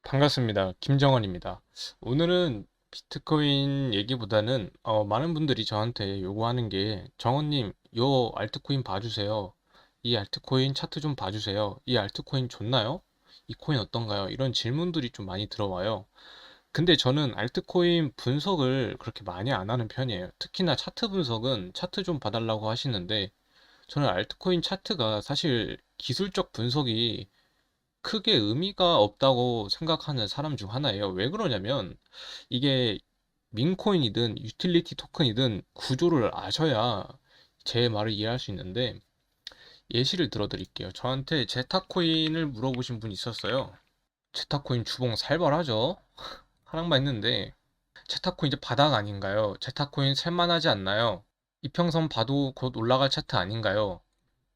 반갑습니다. 김정원입니다. 오늘은 비트코인 얘기보다는 많은 분들이 저한테 요구하는 게 정원님, 요 알트코인 봐주세요. 이 알트코인 차트 좀 봐주세요. 이 알트코인 좋나요? 이 코인 어떤가요? 이런 질문들이 좀 많이 들어와요. 근데 저는 알트코인 분석을 그렇게 많이 안 하는 편이에요. 특히나 차트 분석은 차트 좀 봐달라고 하시는데 저는 알트코인 차트가 사실 기술적 분석이 크게 의미가 없다고 생각하는 사람 중 하나예요. 왜 그러냐면 이게 민코인이든 유틸리티 토큰이든 구조를 아셔야 제 말을 이해할 수 있는데 예시를 들어 드릴게요. 저한테 제타코인을 물어보신 분이 있었어요. 제타코인 주봉 살벌하죠? 하락만 했는데 제타코인 이제 바닥 아닌가요? 제타코인 살만하지 않나요? 이평선 봐도 곧 올라갈 차트 아닌가요?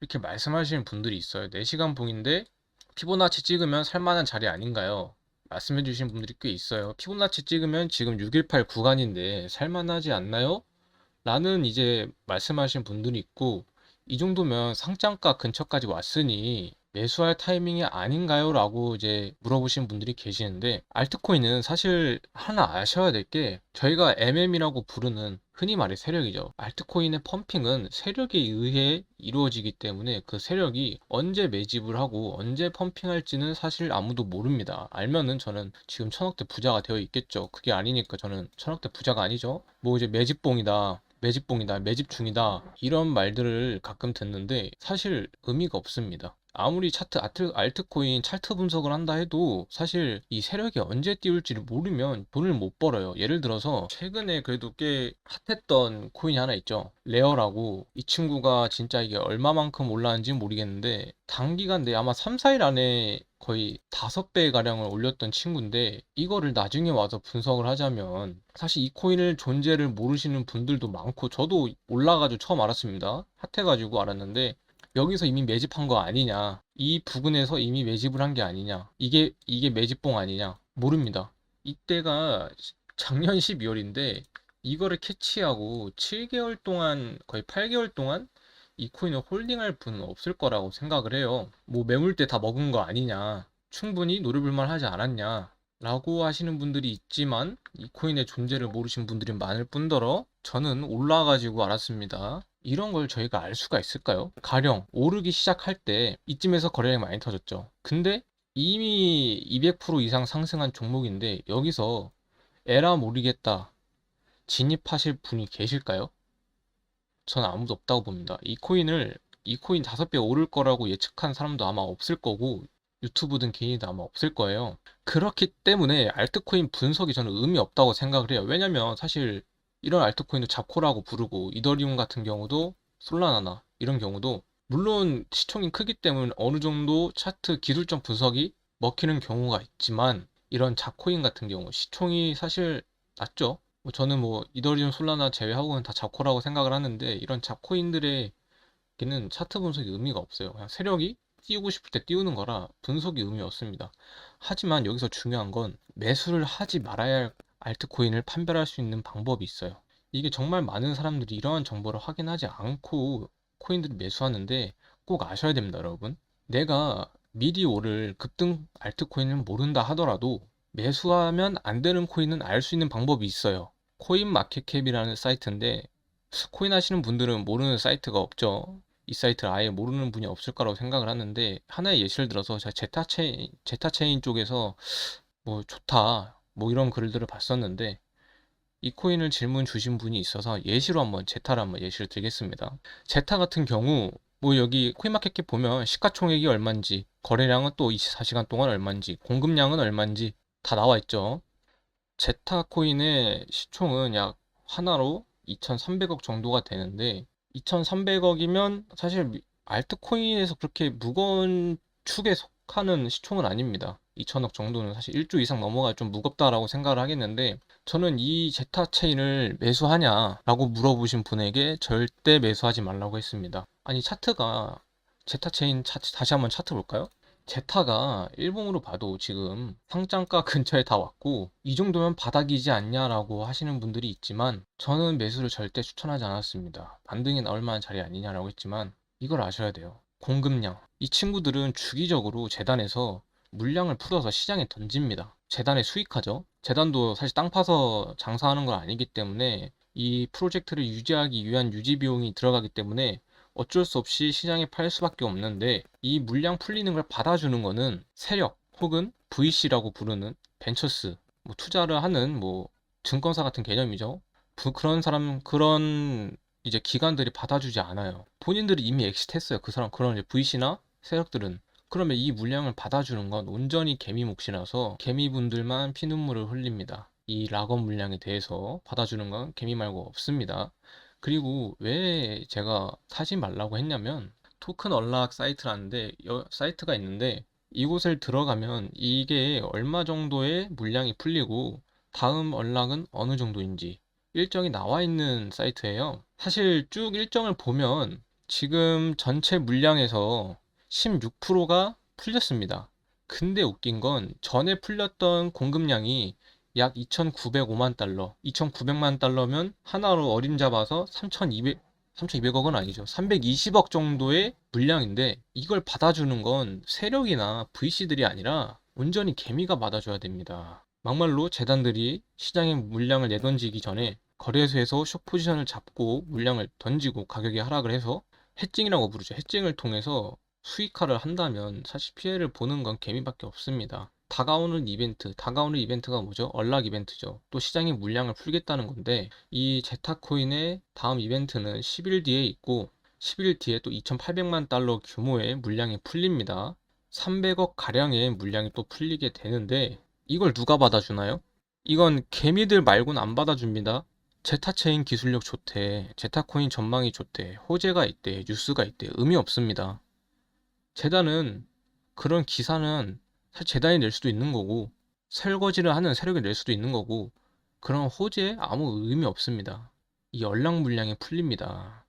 이렇게 말씀하시는 분들이 있어요. 4시간 봉인데 피보나치 찍으면 살만한 자리 아닌가요? 말씀해 주신 분들이 꽤 있어요. 피보나치 찍으면 지금 618 구간인데 살만하지 않나요? 라는 이제 말씀하신 분들이 있고, 이 정도면 상장가 근처까지 왔으니 매수할 타이밍이 아닌가요? 라고 이제 물어보신 분들이 계시는데, 알트코인은 사실 하나 아셔야 될 게 저희가 MM이라고 부르는 흔히 말해 세력이죠. 알트코인의 펌핑은 세력에 의해 이루어지기 때문에 그 세력이 언제 매집을 하고 언제 펌핑할지는 사실 아무도 모릅니다. 알면은 저는 지금 천억대 부자가 되어 있겠죠. 그게 아니니까 저는 천억대 부자가 아니죠. 뭐 이제 매집봉이다, 매집 중이다, 이런 말들을 가끔 듣는데 사실 의미가 없습니다. 아무리 알트코인 차트 분석을 한다 해도 사실 이 세력이 언제 띄울지를 모르면 돈을 못 벌어요. 예를 들어서 최근에 그래도 꽤 핫했던 코인이 하나 있죠. 레어라고. 이 친구가 진짜 이게 얼마만큼 올랐는지 모르겠는데 단기간 내에 아마 3, 4일 안에 거의 5배 가량을 올렸던 친구인데 이거를 나중에 와서 분석을 하자면 사실 이 코인을 존재를 모르시는 분들도 많고 저도 올라가지고 처음 알았습니다. 핫해가지고 알았는데 여기서 이미 매집한 거 아니냐, 이 부근에서 이미 매집을 한 게 아니냐, 이게 매집봉 아니냐, 모릅니다. 이때가 작년 12월인데 이거를 캐치하고 7개월 동안, 거의 8개월 동안 이 코인을 홀딩할 분은 없을 거라고 생각을 해요. 뭐 매물대 다 먹은 거 아니냐, 충분히 노려볼만 하지 않았냐 라고 하시는 분들이 있지만 이 코인의 존재를 모르신 분들이 많을 뿐더러 저는 올라가지고 알았습니다. 이런 걸 저희가 알 수가 있을까요? 가령 오르기 시작할 때 이쯤에서 거래량이 많이 터졌죠. 근데 이미 200% 이상 상승한 종목인데 여기서 에라 모르겠다 진입하실 분이 계실까요? 저는 아무도 없다고 봅니다. 이 코인 5배 오를 거라고 예측한 사람도 아마 없을 거고 유튜브든 개인도 아마 없을 거예요. 그렇기 때문에 알트코인 분석이 저는 의미 없다고 생각을 해요. 왜냐면 사실 이런 알트코인도 잡코라고 부르고 이더리움 같은 경우도 솔라나나 이런 경우도 물론 시총이 크기 때문에 어느 정도 차트 기술적 분석이 먹히는 경우가 있지만 이런 잡코인 같은 경우 시총이 사실 낮죠. 저는 뭐 이더리움 솔라나 제외하고는 다 잡코라고 생각을 하는데 이런 잡코인들에게는 차트 분석이 의미가 없어요. 그냥 세력이 띄우고 싶을 때 띄우는 거라 분석이 의미 없습니다. 하지만 여기서 중요한 건 매수를 하지 말아야 할 알트코인을 판별할 수 있는 방법이 있어요. 이게 정말 많은 사람들이 이러한 정보를 확인하지 않고 코인들을 매수하는데 꼭 아셔야 됩니다, 여러분. 내가 미리 오를 급등 알트코인을 모른다 하더라도 매수하면 안 되는 코인은 알 수 있는 방법이 있어요. 코인 마켓캡이라는 사이트인데 코인 하시는 분들은 모르는 사이트가 없죠. 이 사이트를 아예 모르는 분이 없을 거라고 생각을 하는데 하나의 예시를 들어서 제가 제타체인 쪽에서 뭐 좋다 뭐 이런 글들을 봤었는데 이 코인을 질문 주신 분이 있어서 예시로 한번 제타를 한번 예시를 드리겠습니다. 제타 같은 경우 뭐 여기 코인마켓캡 보면 시가총액이 얼마인지, 거래량은 또 24시간 동안 얼마인지, 공급량은 얼마인지 다 나와 있죠. 제타 코인의 시총은 약 하나로 2,300억 정도가 되는데 2,300억이면 사실 알트코인에서 그렇게 무거운 축에 속하는 시총은 아닙니다. 2천억 정도는 사실 1조 이상 넘어가 좀 무겁다라고 생각을 하겠는데 저는 이 제타 체인을 매수하냐라고 물어보신 분에게 절대 매수하지 말라고 했습니다. 아니 차트가 제타 체인 다시 한번 차트 볼까요? 제타가 일봉으로 봐도 지금 상장가 근처에 다 왔고 이 정도면 바닥이지 않냐라고 하시는 분들이 있지만 저는 매수를 절대 추천하지 않았습니다. 반등이 나올 만한 자리 아니냐라고 했지만 이걸 아셔야 돼요. 공급량. 이 친구들은 주기적으로 재단에서 물량을 풀어서 시장에 던집니다. 재단에 수익하죠. 재단도 사실 땅 파서 장사하는 건 아니기 때문에 이 프로젝트를 유지하기 위한 유지 비용이 들어가기 때문에 어쩔 수 없이 시장에 팔 수밖에 없는데, 이 물량 풀리는 걸 받아주는 거는 세력 혹은 VC라고 부르는 벤처스, 뭐 투자를 하는 뭐 증권사 같은 개념이죠. 그런 이제 기관들이 받아주지 않아요. 본인들이 이미 엑시트했어요. 그 사람, 그런 이제 VC나 세력들은. 그러면 이 물량을 받아주는 건 온전히 개미 몫이라서 개미분들만 피눈물을 흘립니다. 이 락업 물량에 대해서 받아주는 건 개미 말고 없습니다. 그리고 왜 제가 사지 말라고 했냐면, 토큰 언락 사이트라는데, 사이트가 있는데, 이곳을 들어가면 이게 얼마 정도의 물량이 풀리고 다음 언락은 어느 정도인지 일정이 나와 있는 사이트예요. 사실 쭉 일정을 보면 지금 전체 물량에서 16%가 풀렸습니다. 근데 웃긴 건 전에 풀렸던 공급량이 약 2,905만 달러, 2,900만 달러면 하나로 어림잡아서 3,200억은 아니죠. 320억 정도의 물량인데, 이걸 받아주는 건 세력이나 VC들이 아니라 온전히 개미가 받아줘야 됩니다. 막말로 재단들이 시장에 물량을 내던지기 전에 거래소에서 숏 포지션을 잡고 물량을 던지고 가격이 하락을 해서 해칭이라고 부르죠. 해칭을 통해서 수익화를 한다면 사실 피해를 보는 건 개미밖에 없습니다. 다가오는 이벤트가 뭐죠? 언락 이벤트죠. 또 시장이 물량을 풀겠다는 건데, 이 제타코인의 다음 이벤트는 10일 뒤에 있고, 10일 뒤에 또 2,800만 달러 규모의 물량이 풀립니다. 300억 가량의 물량이 또 풀리게 되는데, 이걸 누가 받아주나요? 이건 개미들 말고는 안 받아줍니다. 제타체인 기술력 좋대, 제타코인 전망이 좋대, 호재가 있대, 뉴스가 있대. 의미 없습니다. 재단은, 그런 기사는 사실 재단이 낼 수도 있는 거고, 설거지를 하는 세력이 낼 수도 있는 거고, 그런 호재에 아무 의미 없습니다. 이 연락 물량이 풀립니다.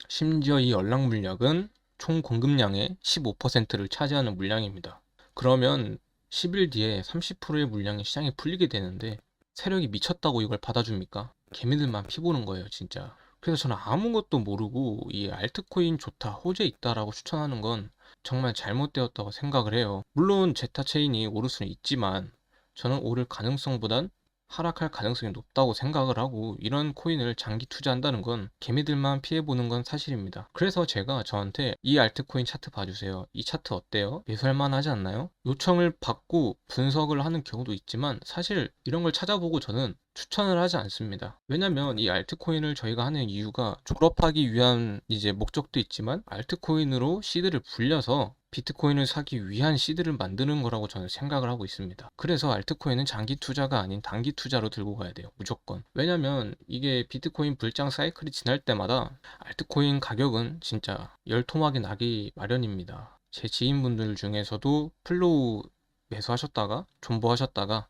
심지어 이 연락 물량은 총 공급량의 15%를 차지하는 물량입니다. 그러면 10일 뒤에 30%의 물량이 시장에 풀리게 되는데, 세력이 미쳤다고 이걸 받아줍니까? 개미들만 피보는 거예요, 진짜. 그래서 저는 아무것도 모르고 이 알트코인 좋다, 호재 있다라고 추천하는 건 정말 잘못되었다고 생각을 해요. 물론 제타 체인이 오를 수는 있지만, 저는 오를 가능성보단 하락할 가능성이 높다고 생각을 하고, 이런 코인을 장기 투자한다는 건 개미들만 피해보는 건 사실입니다. 그래서 제가 저한테 이 알트코인 차트 봐주세요, 이 차트 어때요? 매수할만 하지 않나요? 요청을 받고 분석을 하는 경우도 있지만, 사실 이런 걸 찾아보고 저는 추천을 하지 않습니다. 왜냐면 이 알트코인을 저희가 하는 이유가 졸업하기 위한 이제 목적도 있지만, 알트코인으로 시드를 불려서 비트코인을 사기 위한 시드를 만드는 거라고 저는 생각을 하고 있습니다. 그래서 알트코인은 장기 투자가 아닌 단기 투자로 들고 가야 돼요, 무조건. 왜냐면 이게 비트코인 불장 사이클이 지날 때마다 알트코인 가격은 진짜 열토막이 나기 마련입니다. 제 지인분들 중에서도 플로우 매수하셨다가 존버하셨다가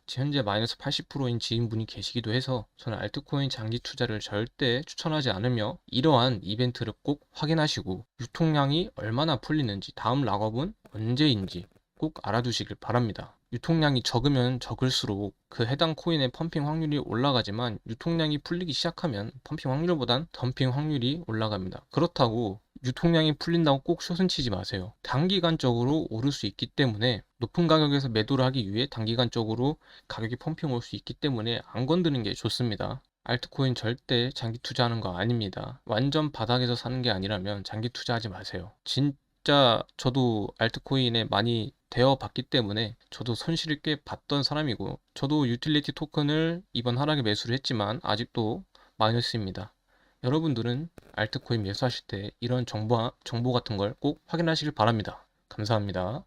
현재 마이너스 80%인 지인분이 계시기도 해서, 저는 알트코인 장기 투자를 절대 추천하지 않으며, 이러한 이벤트를 꼭 확인하시고 유통량이 얼마나 풀리는지, 다음 락업은 언제인지 꼭 알아두시길 바랍니다. 유통량이 적으면 적을수록 그 해당 코인의 펌핑 확률이 올라가지만, 유통량이 풀리기 시작하면 펌핑 확률보단 덤핑 확률이 올라갑니다. 그렇다고 유통량이 풀린다고 꼭 숏은 치지 마세요. 단기간적으로 오를 수 있기 때문에, 높은 가격에서 매도를 하기 위해 단기간적으로 가격이 펌핑 올 수 있기 때문에 안 건드는 게 좋습니다. 알트코인 절대 장기 투자하는 거 아닙니다. 완전 바닥에서 사는 게 아니라면 장기 투자하지 마세요. 진짜 저도 알트코인에 많이 되어 봤기 때문에 저도 손실을 꽤 봤던 사람이고, 저도 유틸리티 토큰을 이번 하락에 매수를 했지만 아직도 마이너스입니다. 여러분들은 알트코인 매수하실 때 이런 정보 같은 걸 꼭 확인하시길 바랍니다. 감사합니다.